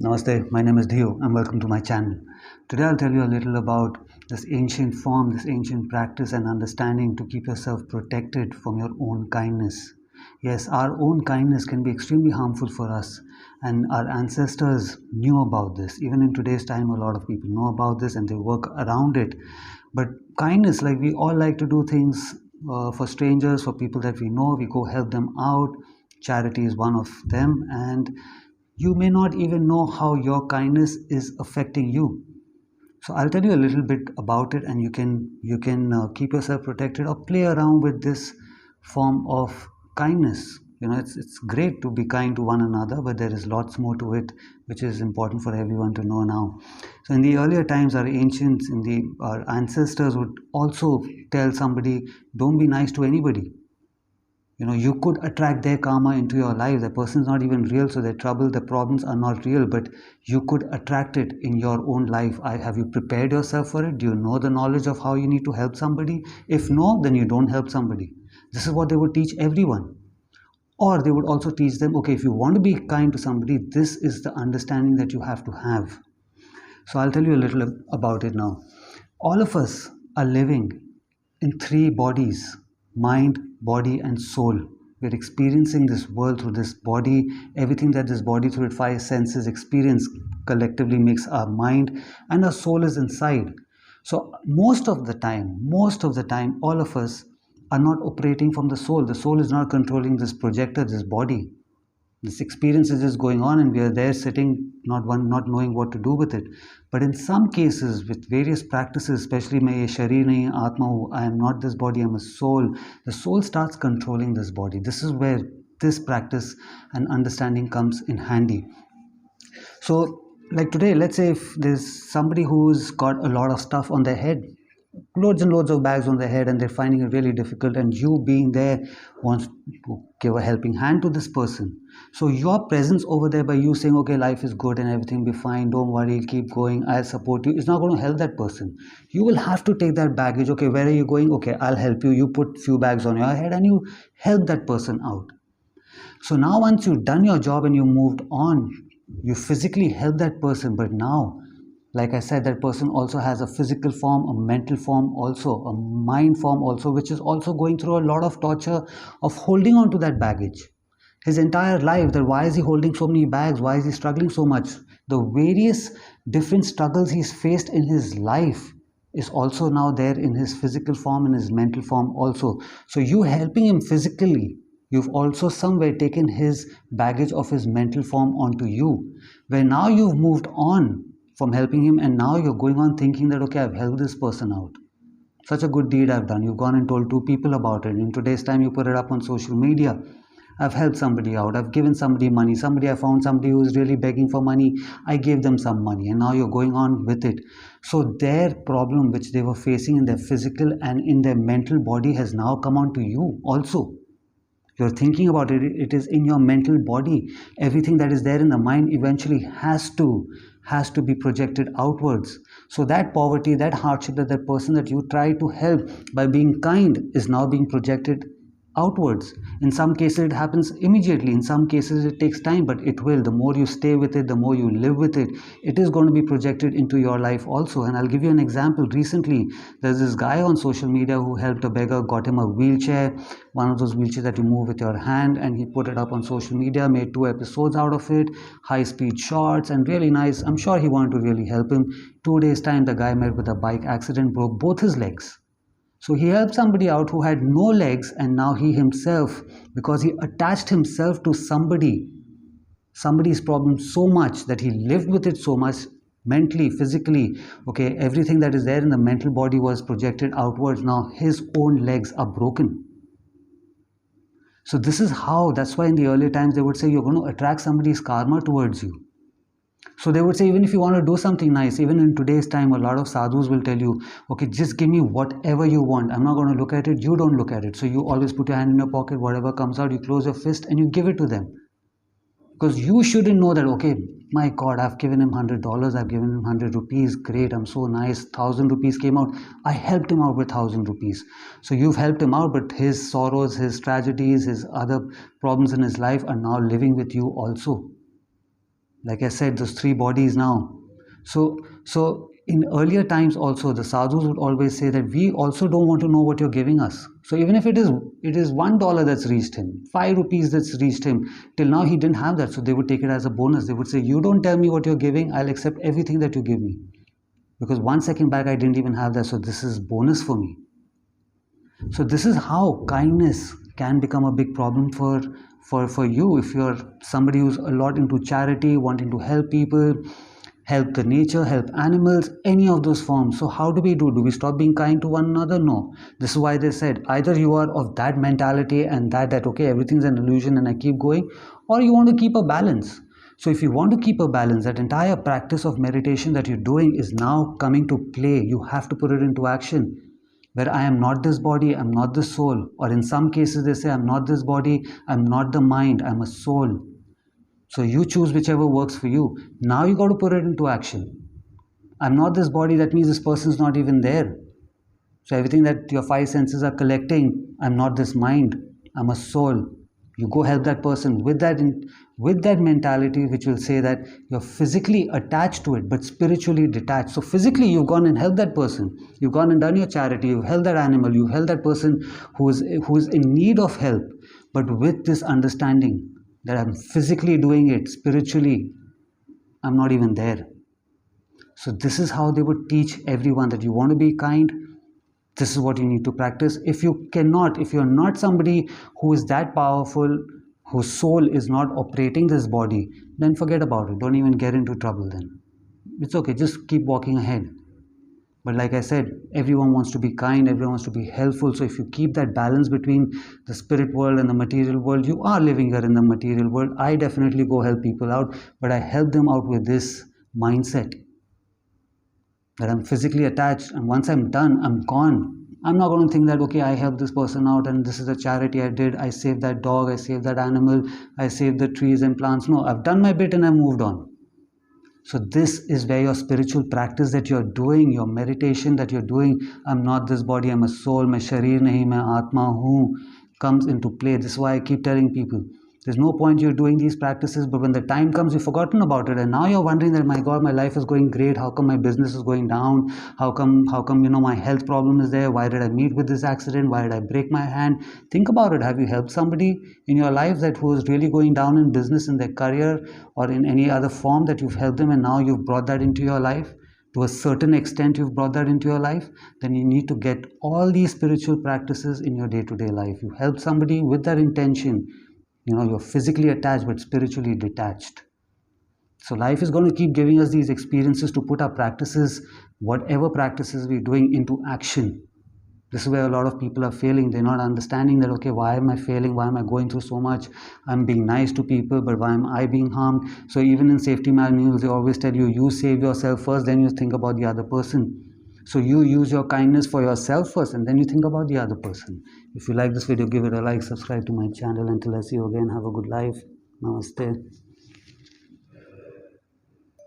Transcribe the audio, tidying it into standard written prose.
Namaste, my name is Dhieyo and welcome to my channel. Today I'll tell you a little about this ancient form, this ancient practice and understanding to keep yourself protected from your own kindness. Yes, our own kindness can be extremely harmful for us, and our ancestors knew about this. Even in today's time, a lot of people know about this and they work around it. But kindness, like we all like to do things for strangers, for people that we know, we go help them out. Charity is one of them, and you may not even know how your kindness is affecting you. So I'll tell you a little bit about it, and you can keep yourself protected or play around with this form of kindness. It's great to be kind to one another, but there is lots more to it, which is important for everyone to know now. So in the earlier times, our ancients, our ancestors would also tell somebody, don't be nice to anybody. You could attract their karma into your life. The person's not even real, so their trouble, the problems are not real, but you could attract it in your own life. Have you prepared yourself for it? Do you know the knowledge of how you need to help somebody? If no, then you don't help somebody. This is what they would teach everyone. Or they would also teach them, okay, if you want to be kind to somebody, this is the understanding that you have to have. So I'll tell you a little about it now. All of us are living in three bodies: mind, body, and soul. We're experiencing this world through this body. Everything that this body, through its five senses, experience collectively makes our mind, and our soul is inside. So most of the time, all of us are not operating from the soul. The soul is not controlling this projector, this body. This experience is just going on, and we are there sitting, not knowing what to do with it. But in some cases, with various practices, especially my sharir nahi atma, I am not this body, I am a soul. The soul starts controlling this body. This is where this practice and understanding comes in handy. So, like today, let's say if there's somebody who's got a lot of stuff on their head, loads and loads of bags on their head, and they're finding it really difficult, and you being there wants to give a helping hand to this person. So your presence over there, by you saying, okay, life is good and everything will be fine, don't worry, keep going, I'll support you, is not going to help that person. You will have to take that baggage. Okay, where are you going? Okay, I'll help you. You put few bags on your head and you help that person out. So now once you've done your job and you moved on, you physically help that person, but now, like I said, that person also has a physical form, a mental form also, a mind form also, which is also going through a lot of torture of holding on to that baggage. His entire life, that why is he holding so many bags? Why is he struggling so much? The various different struggles he's faced in his life is also now there in his physical form, in his mental form also. So you helping him physically, you've also somewhere taken his baggage of his mental form onto you, where now you've moved on from helping him, and now you're going on thinking that, okay, I've helped this person out. Such a good deed I've done. You've gone and told two people about it. In today's time, you put it up on social media. I've helped somebody out. I've given somebody money. I found somebody who's really begging for money. I gave them some money, and now you're going on with it. So their problem, which they were facing in their physical and in their mental body, has now come on to you also. You're thinking about it. It is in your mental body. Everything that is there in the mind eventually has to be projected outwards. So that poverty, that hardship, that person that you try to help by being kind is now being projected outwards. In some cases it happens immediately, in some cases it takes time, but it will. The more you stay with it, the more you live with it, it is going to be projected into your life also. And I'll give you an example. Recently there's this guy on social media who helped a beggar, got him a wheelchair, one of those wheelchairs that you move with your hand, and he put it up on social media, made 2 episodes out of it, high-speed shots, and really nice. I'm sure he wanted to really help him. 2 days time, the guy met with a bike accident, broke both his legs. So he helped somebody out who had no legs, and now he himself, because he attached himself to somebody's problem so much that he lived with it so much, mentally, physically, okay, everything that is there in the mental body was projected outwards. Now his own legs are broken. So this is how, that's why in the earlier times they would say you're going to attract somebody's karma towards you. So they would say, even if you want to do something nice, even in today's time, a lot of sadhus will tell you, okay, just give me whatever you want. I'm not going to look at it. You don't look at it. So you always put your hand in your pocket, whatever comes out, you close your fist and you give it to them. Because you shouldn't know that, okay, my God, I've given him $100, I've given him 100 rupees, great, I'm so nice, 1,000 rupees came out, I helped him out with 1,000 rupees. So you've helped him out, but his sorrows, his tragedies, his other problems in his life are now living with you also. Like I said, those three bodies now. So in earlier times also, the sadhus would always say that we also don't want to know what you're giving us. So even if it is $1 that's reached him, 5 rupees that's reached him, till now he didn't have that. So they would take it as a bonus. They would say, you don't tell me what you're giving, I'll accept everything that you give me. Because 1 second back I didn't even have that. So this is bonus for me. So this is how kindness can become a big problem for you if you're somebody who's a lot into charity, wanting to help people, help the nature, help animals, any of those forms. So how do we do? Do we stop being kind to one another? No. This is why they said either you are of that mentality and that okay, everything's an illusion and I keep going, or you want to keep a balance. So if you want to keep a balance, that entire practice of meditation that you're doing is now coming to play. You have to put it into action. Where I am not this body, I'm not the soul. Or in some cases they say I'm not this body, I'm not the mind, I'm a soul. So you choose whichever works for you. Now you got to put it into action. I'm not this body, that means this person's not even there. So everything that your five senses are collecting, I'm not this mind, I'm a soul. You go help that person with that mentality, which will say that you're physically attached to it but spiritually detached. So physically you've gone and helped that person, you've gone and done your charity, you've helped that animal, you've helped that person who is in need of help, but with this understanding that I'm physically doing it, spiritually I'm not even there. So this is how they would teach everyone that you want to be kind, this is what you need to practice. If you're not somebody who is that powerful, whose soul is not operating this body, then forget about it. Don't even get into trouble then. It's okay, just keep walking ahead. But like I said, everyone wants to be kind, everyone wants to be helpful. So if you keep that balance between the spirit world and the material world, you are living here in the material world. I definitely go help people out, but I help them out with this mindset that I'm physically attached, and once I'm done, I'm gone. I'm not going to think that, okay, I helped this person out and this is a charity I did, I saved that dog, I saved that animal, I saved the trees and plants. No, I've done my bit and I've moved on. So this is where your spiritual practice that you're doing, your meditation that you're doing, I'm not this body, I'm a soul, मैं शरीर नहीं, मैं आत्मा हूँ, comes into play. This is why I keep telling people, there's no point you're doing these practices, but when the time comes, you've forgotten about it, and now you're wondering that, my God, my life is going great. How come my business is going down? How come my health problem is there? Why did I meet with this accident? Why did I break my hand? Think about it. Have you helped somebody in your life that who is really going down in business, in their career, or in any other form that you've helped them, and now you've brought that into your life? To a certain extent you've brought that into your life, then you need to get all these spiritual practices in your day-to-day life. You help somebody with that intention. You're physically attached but spiritually detached. So life is going to keep giving us these experiences to put our practices, whatever practices we're doing, into action. This is where a lot of people are failing. They're not understanding that, okay, why am I failing? Why am I going through so much? I'm being nice to people, but why am I being harmed? So even in safety manuals, they always tell you, you save yourself first, then you think about the other person. So you use your kindness for yourself first, and then you think about the other person. If you like this video, give it a like, subscribe to my channel. Until I see you again, have a good life. Namaste.